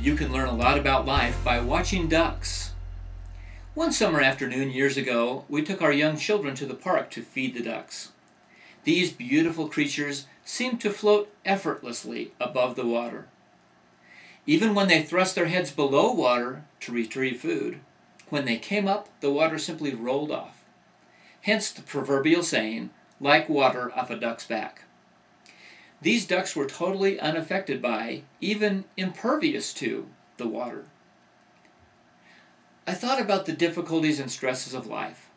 You can learn a lot about life by watching ducks. One summer afternoon years ago, we took our young children to the park to feed the ducks. These beautiful creatures seemed to float effortlessly above the water. Even when they thrust their heads below water to retrieve food, when they came up, the water simply rolled off. Hence the proverbial saying, like water off a duck's back. These ducks were totally unaffected by, even impervious to, the water. I thought about the difficulties and stresses of life.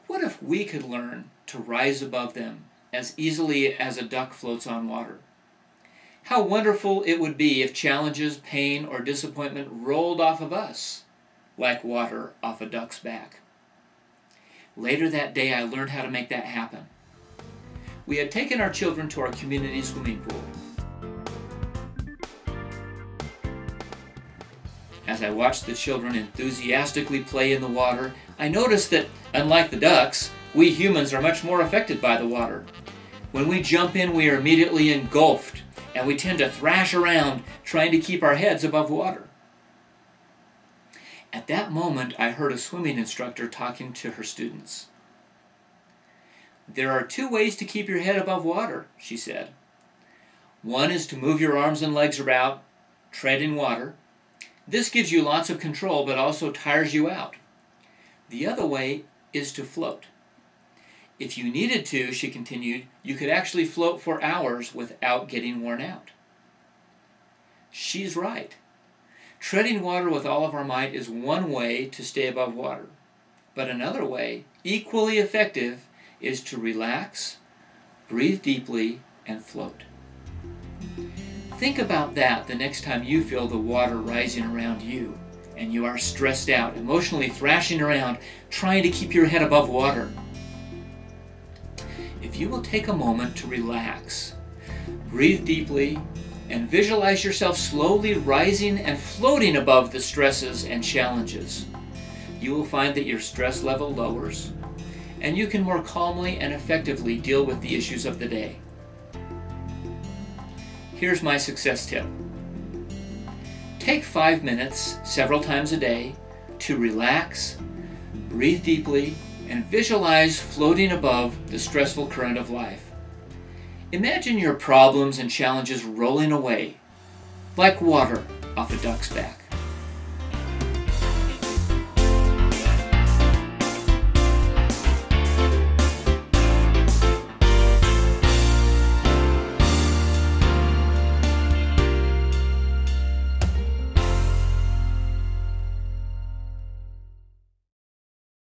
What if we could learn to rise above them as easily as a duck floats on water? How wonderful it would be if challenges, pain, or disappointment rolled off of us, like water off a duck's back. Later that day, I learned how to make that happen. We had taken our children to our community swimming pool. As I watched the children enthusiastically play in the water, I noticed that, unlike the ducks, we humans are much more affected by the water. When we jump in, we are immediately engulfed, and we tend to thrash around trying to keep our heads above water. At that moment, I heard a swimming instructor talking to her students. "There are two ways to keep your head above water," she said. "One is to move your arms and legs around, treading water. This gives you lots of control, but also tires you out. The other way is to float. If you needed to," she continued, "you could actually float for hours without getting worn out." She's right. Treading water with all of our might is one way to stay above water. But another way, equally effective, is to relax, breathe deeply, and float. Think about that the next time you feel the water rising around you and you are stressed out, emotionally thrashing around, trying to keep your head above water. If you will take a moment to relax, breathe deeply, and visualize yourself slowly rising and floating above the stresses and challenges, you will find that your stress level lowers, and you can more calmly and effectively deal with the issues of the day. Here's my success tip. Take 5 minutes several times a day to relax, breathe deeply, and visualize floating above the stressful current of life. Imagine your problems and challenges rolling away, like water off a duck's back.